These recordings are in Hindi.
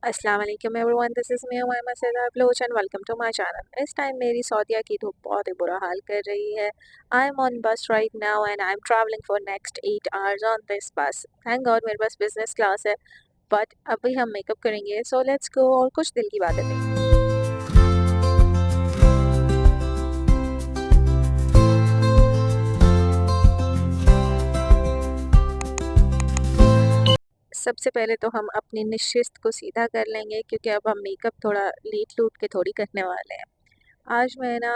अस्सलाम वालेकुम everyone, this is me Umaima Syeda Baloch and welcome to my channel. इस टाइम मेरी सऊदीया की धूप बहुत ही बुरा हाल कर रही है। आई एम ऑन बस right now and I am travelling for next 8 hours on this बस। थैंक गॉड मेरे पास बिजनेस क्लास है, बट अभी हम मेकअप करेंगे, सो लेट्स गो और कुछ दिल की बातें करेंगे। सबसे पहले तो हम अपनी निशिस्त को सीधा कर लेंगे, क्योंकि अब हम मेकअप थोड़ा लेट लूट के थोड़ी करने वाले हैं। आज मैं ना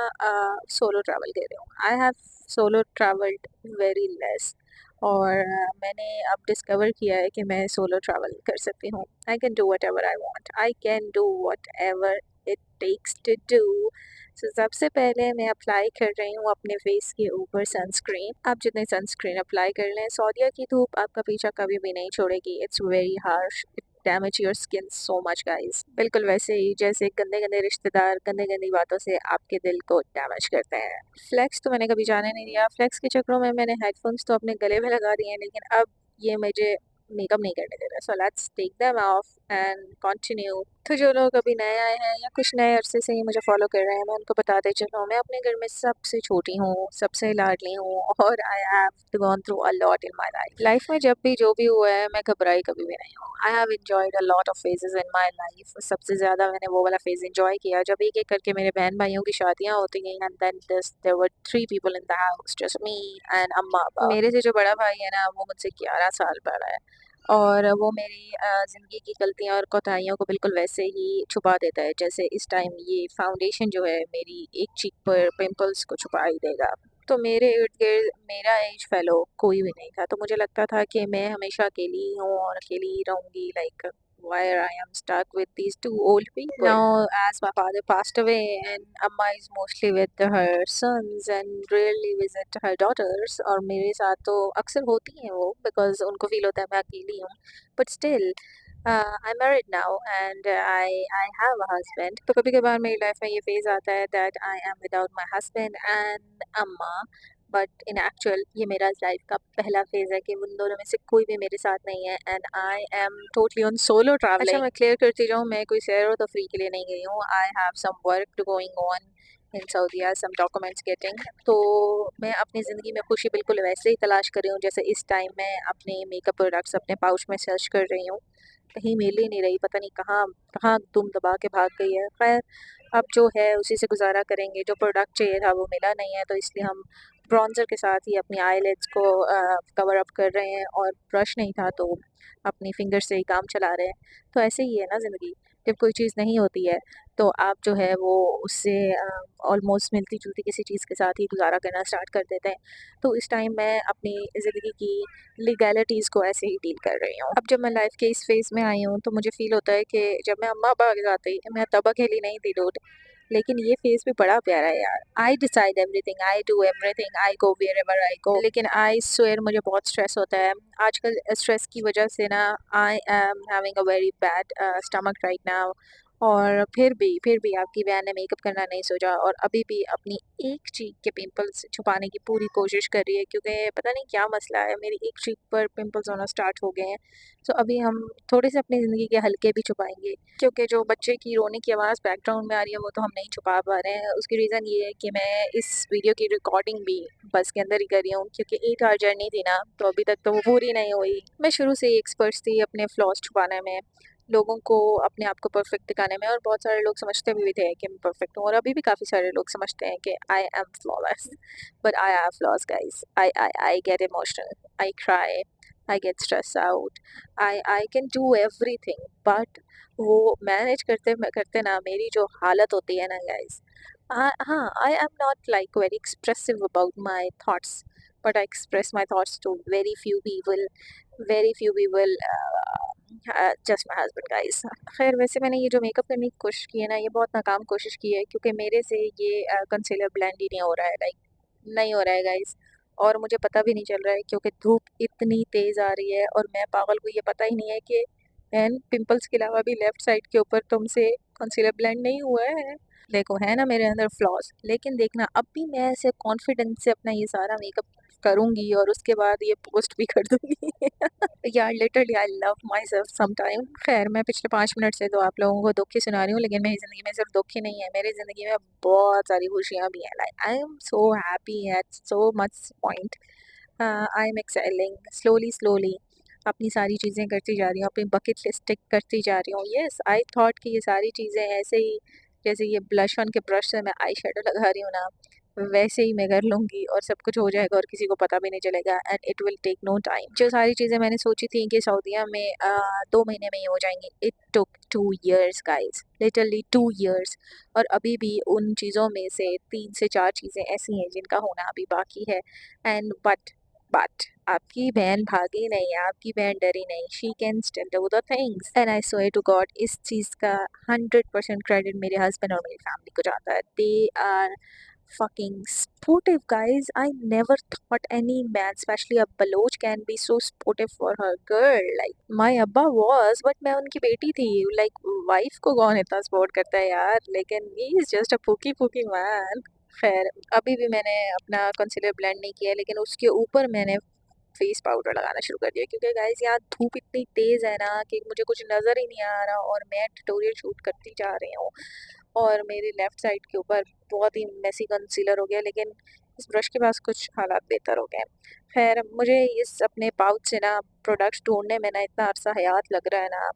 सोलो ट्रैवल कर रही हूँ। I have solo travelled very less, और मैंने अब डिस्कवर किया है कि मैं सोलो ट्रैवल कर सकती हूँ। I can do whatever I want, I can do whatever it takes to do. So सबसे पहले मैं अप्लाई कर रही हूँ अपने फेस के ऊपर सनस्क्रीन। आप जितने सनस्क्रीन अप्लाई कर लें, सऊदीया की धूप आपका पीछा कभी भी नहीं छोड़ेगी। It's very harsh, damage your skin so much guys. बिल्कुल वैसे ही जैसे गंदे गंदे रिश्तेदार गंदी गंदी बातों से आपके दिल को डैमेज करते हैं। फ्लेक्स तो मैंने कभी जाने नहीं दिया। फ्लेक्स के चक्करों में मैंने हेडफोन्स तो अपने गले में लगा दिए हैं, लेकिन अब ये मुझे मेकअप नहीं करने दे रहा। So let's take them off and continue. तो जो लोग अभी नए आए हैं या कुछ नए अरसे से ही मुझे फॉलो कर रहे हैं, मैं उनको बताते चलूँ, मैं अपने घर में सबसे छोटी हूँ, सबसे लाडली हूँ, और I have gone through a lot in my life में जब भी जो भी हुआ है, मैं घबराई कभी भी नहीं हूँ। I have enjoyed a lot of phases in my life. सबसे ज़्यादा मैंने वो वाला फेज एंजॉय किया जब एक एक करके मेरे बहन भाइयों की शादियाँ होती गई, and then there were 3 people in the house, just me and अम्मा अब्बा। मेरे से जो बड़ा भाई है ना, वो मुझसे 11 साल बड़ा है, और वो मेरी ज़िंदगी की गलतियाँ और कोताहियों को बिल्कुल वैसे ही छुपा देता है, जैसे इस टाइम ये फाउंडेशन जो है मेरी एक चीक पर पिंपल्स को छुपा ही देगा। तो मेरे इर्द-गिर्द मेरा एज फेलो कोई भी नहीं था, तो मुझे लगता था कि मैं हमेशा अकेली ही हूँ और अकेली ही रहूँगी, like where I am stuck with these two old people. Now, as my father passed away and Amma is mostly with her sons and rarely visit her daughters, और मेरे साथ तो अक्सर होती हैं वो, because उनको फील होता है मैं अकेली हूँ, but still I'm married now and I have a husband. तो कभी कभार मेरी लाइफ में ये फेज आता है that I am without my husband and Amma, but in actual ये मेरा लाइफ का पहला फेज है कि उन दोनों में से कोई भी मेरे साथ नहीं है, and I am totally on solo travelling. अच्छा, मैं क्लियर करती जाऊँ, मैं कोई सैर और तफरी के लिए नहीं गई हूँ। I have some work to going on in Saudia, some documents getting. तो मैं अपनी ज़िंदगी में खुशी बिल्कुल वैसे ही तलाश कर रही हूँ जैसे इस टाइम मैं अपने मेकअप प्रोडक्ट्स अपने पाउच में सर्च कर रही हूँ। कहीं मिल ही नहीं रही, पता नहीं कहाँ कहाँ दुम दबा के भाग गई है। खैर, अब जो है उसी से गुजारा करेंगे। जो प्रोडक्ट चाहिए था वो मिला नहीं है, तो इसलिए हम ब्रॉन्ज़र के साथ ही अपनी आईलिड्स को कवर अप कर रहे हैं, और ब्रश नहीं था तो अपनी फिंगर से ही काम चला रहे हैं। तो ऐसे ही है ना ज़िंदगी, जब कोई चीज़ नहीं होती है तो आप जो है वो उससे ऑलमोस्ट मिलती-जुलती किसी चीज़ के साथ ही गुज़ारा करना स्टार्ट कर देते हैं। तो इस टाइम मैं अपनी ज़िंदगी की लीगैलिटीज़ को ऐसे ही डील कर रही हूँ। अब जब मैं लाइफ़ के इस फ़ेज़ में आई हूँ, तो मुझे फ़ील होता है कि जब मैं अम्मा-अब्बा के साथ थी, मैं तब अकेली नहीं थी डूड। लेकिन ये फ़ेज़ भी बड़ा प्यारा है यार। I decide everything, I do everything, I go wherever I go. लेकिन आई स्वेयर मुझे बहुत स्ट्रेस होता है। आजकल स्ट्रेस की वजह से ना I am having a very bad stomach right now, और फिर भी आपकी बहन ने मेकअप करना नहीं सोचा, और अभी भी अपनी एक चीक के पिंपल्स छुपाने की पूरी कोशिश कर रही है, क्योंकि पता नहीं क्या मसला है, मेरी एक चीक पर पिंपल्स होना स्टार्ट हो गए हैं। सो अभी हम थोड़े से अपनी ज़िंदगी के हल्के भी छुपाएँगे, क्योंकि जो बच्चे की रोने की आवाज़ बैकग्राउंड में आ रही है वो तो हम नहीं छुपा पा रहे हैं। उसकी रीज़न ये है कि मैं इस वीडियो की रिकॉर्डिंग भी बस के अंदर ही कर रही हूँ, क्योंकि 8 आवर जर्नी थी ना, तो अभी तक तो वो पूरी नहीं हुई। मैं शुरू से ही एक्सपर्ट थी अपने फ्लॉज़ छुपाने में, लोगों को अपने आप को परफेक्ट दिखाने में, और बहुत सारे लोग समझते भी थे कि मैं परफेक्ट हूँ, और अभी भी काफ़ी सारे लोग समझते हैं कि I am flawless, but I have flaws guys. I get emotional, I cry, I get stress out, I can do everything, but वो मैनेज करते ना मेरी जो हालत होती है ना गाइस, हाँ, I am not like very expressive about my thoughts, but I express my thoughts to very few people, just my husband guys. खैर, वैसे मैंने ये जो मेकअप करने की कोशिश की है ना, ये बहुत नाकाम कोशिश की है, क्योंकि मेरे से ये कंसीलर ब्लेंड ही नहीं हो रहा है, लाइक नहीं हो रहा है गाइस। और मुझे पता भी नहीं चल रहा है, क्योंकि धूप इतनी तेज़ आ रही है, और मैं पागल को ये पता ही नहीं है कि बहन पिंपल्स के अलावा भी लेफ्ट साइड के ऊपर तुमसे कंसीलर ब्लेंड नहीं हुआ है। देखो है ना मेरे अंदर फ्लॉज, लेकिन देखना अब भी मैं ऐसे कॉन्फिडेंस से अपना ये सारा मेकअप करूंगी और उसके बाद ये पोस्ट भी कर दूंगी। यार literally I love my self sometime. खैर मैं पिछले 5 मिनट से तो आप लोगों को दुख ही सुना रही हूँ, लेकिन मेरी ज़िंदगी में सिर्फ दुख ही नहीं है, मेरी ज़िंदगी में बहुत सारी खुशियाँ भी हैं। Like I am so happy at so much point. I am excelling slowly slowly, अपनी सारी चीज़ें करती जा रही हूँ, अपनी बकेट लिस्ट टिक करती जा रही हूँ। येस आई थॉट कि ये सारी चीज़ें ऐसे ही, जैसे ये ब्लश ऑन के ब्रश से मैं आई शेडो लगा रही हूँ ना, वैसे ही मैं कर लूँगी और सब कुछ हो जाएगा और किसी को पता भी नहीं चलेगा, and it will take no time. जो सारी चीज़ें मैंने सोची थी कि सऊदीया में 2 महीने में ही हो जाएंगी, it took 2 years guys, literally 2 years। और अभी भी उन चीज़ों में से 3 से 4 चीज़ें ऐसी हैं जिनका होना अभी बाकी है। एंड बट आपकी बहन भागी नहीं, आपकी बहन डरी नहीं, she can still do the things, and I swear to God इस चीज़ का 100% क्रेडिट मेरे हस्बैंड और मेरी फैमिली को जाता है। They are fucking sportive guys. I never thought any man, especially a Baloch, can be so sportive for her girl. Like my Abba was, but मैं उनकी बेटी थी। Like wife को कौन इतना सपोर्ट करता है यार, लेकिन he is just a pookie pookie man। खैर अभी भी मैंने अपना कंसीलर ब्लेंड नहीं किया, लेकिन उसके ऊपर मैंने फेस पाउडर लगाना शुरू कर दिया, क्योंकि गाइस यहाँ धूप इतनी तेज़ है ना कि मुझे कुछ नज़र ही नहीं आ रहा, और मैं ट्यूटोरियल शूट करती जा रही हूँ और मेरी लेफ़्ट साइड के ऊपर बहुत ही मेसी कंसीलर हो गया, लेकिन इस ब्रश के पास कुछ हालात बेहतर हो गए। खैर मुझे इस अपने पाउच से ना प्रोडक्ट्स ढूंढने में ना इतना अरसा हयात लग रहा है ना,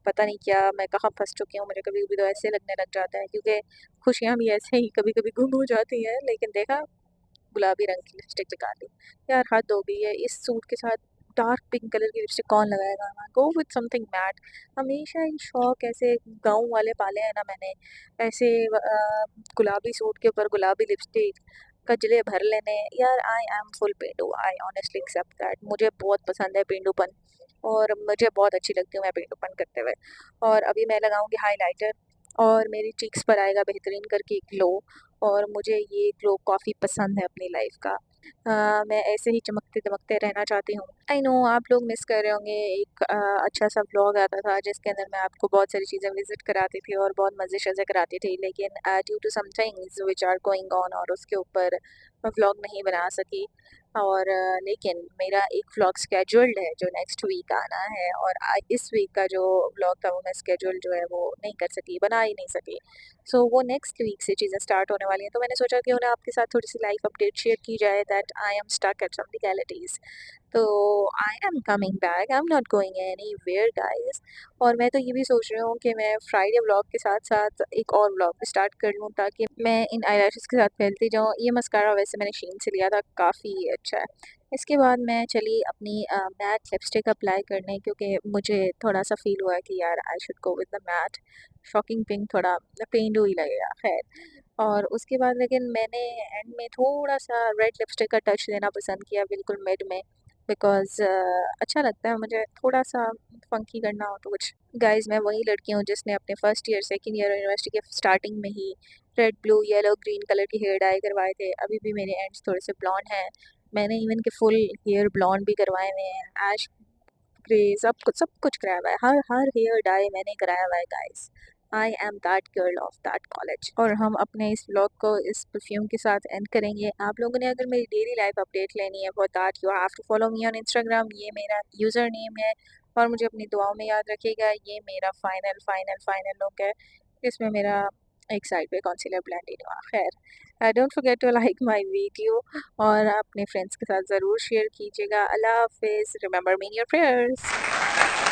पता नहीं क्या मैं कहाँ फंस चुकी हूँ। मुझे कभी कभी तो ऐसे लगने लग जाता है, क्योंकि खुशियाँ भी ऐसे ही कभी कभी गुम हो जाती हैं। लेकिन देखा, गुलाबी रंग की लिपस्टिक लगा ली। यार हद हो गई है, इस सूट के साथ डार्क पिंक कलर की लिपस्टिक कौन लगाएगा। Go with something matte. हमेशा ही शौक ऐसे गाँव वाले पाले हैं ना मैंने, ऐसे गुलाबी सूट के ऊपर गुलाबी लिपस्टिक, कजले भर लेने। यार आई एम फुल पेंडू, आई ऑनेस्टली एक्सेप्ट दैट। मुझे बहुत पसंद है पेंडूपन, और मुझे बहुत अच्छी लगती हूँ मैं पेंडूपन करते हुए। और अभी मैं लगाऊंगी हाइलाइटर, और मेरी चीक्स पर आएगा बेहतरीन करके ग्लो। और मुझे ये ग्लो काफ़ी पसंद है अपनी लाइफ का। मैं ऐसे ही चमकते दमकते रहना चाहती हूँ। आई नो आप लोग मिस कर रहे होंगे, एक अच्छा सा व्लॉग आता था जिसके अंदर मैं आपको बहुत सारी चीज़ें विजिट कराती थी और बहुत मज़े शज़े कराती थी, लेकिन due to some things which are going on, और उसके ऊपर मैं व्लॉग नहीं बना सकी। और लेकिन मेरा एक व्लॉग स्केड्यूल्ड है जो नेक्स्ट वीक आना है, और इस वीक का जो व्लॉग था वो मैं स्केड्यूल जो है वो नहीं कर सकी, बना ही नहीं सकी। सो वो नेक्स्ट वीक से चीज़ें स्टार्ट होने वाली हैं, तो मैंने सोचा कि उन्हें आपके साथ थोड़ी सी लाइफ अपडेट शेयर की जाए, that I am stuck at some legalities. तो I am coming back, I am not going anywhere guys. और मैं तो ये भी सोच रही हूँ कि मैं फ्राइडे व्लॉग के साथ साथ एक और व्लॉग स्टार्ट कर लूँ, ताकि मैं इन आईलैशेस के साथ फैलती जाऊँ। ये मस्कारा वैसे मैंने शीन से लिया था, काफ़ी अच्छा है। इसके बाद मैं चली अपनी मैट लिपस्टिक अप्लाई करने, क्योंकि मुझे थोड़ा सा फील हुआ कि यार I should go with the matte. Shocking pink थोड़ा पेंडू ही लगेगा। खैर, और उसके बाद लेकिन मैंने एंड में थोड़ा सा रेड लिपस्टिक का टच देना पसंद किया, बिल्कुल मिड में, बिकॉज़ अच्छा लगता है मुझे थोड़ा सा फंकी करना हो तो कुछ। गाइस मैं वही लड़की हूँ जिसने अपने first year second year university के स्टार्टिंग में ही red blue yellow green colour की हेयर डाई करवाए थे। अभी भी मेरे एंड्स थोड़े से ब्लॉन्ड हैं, मैंने इवन के फुल हेयर ब्लॉन्ड भी करवाए हुए हैं, ऐश ग्रे, सब कुछ कराया हुआ है, हर हर हेयर डाई मैंने कराया हुआ है guys. I am that girl of that college. और हम अपने इस व्लॉग को इस परफ्यूम के साथ एंड करेंगे। आप लोगों ने अगर मेरी डेली लाइफ अपडेट लेनी है, for that you have to follow me on Instagram, ये मेरा यूज़र नेम है। और मुझे अपनी दुआओं में याद रखिएगा, ये मेरा फाइनल फाइनल फाइनल लुक है, इसमें मेरा एक साइड पे कॉन्सीलर ब्लेंडिंग हुआ। खैर don't forget to like my video, और अपने फ्रेंड्स के साथ ज़रूर शेयर कीजिएगा। अल्लाह हाफिज़, remember me in your prayers.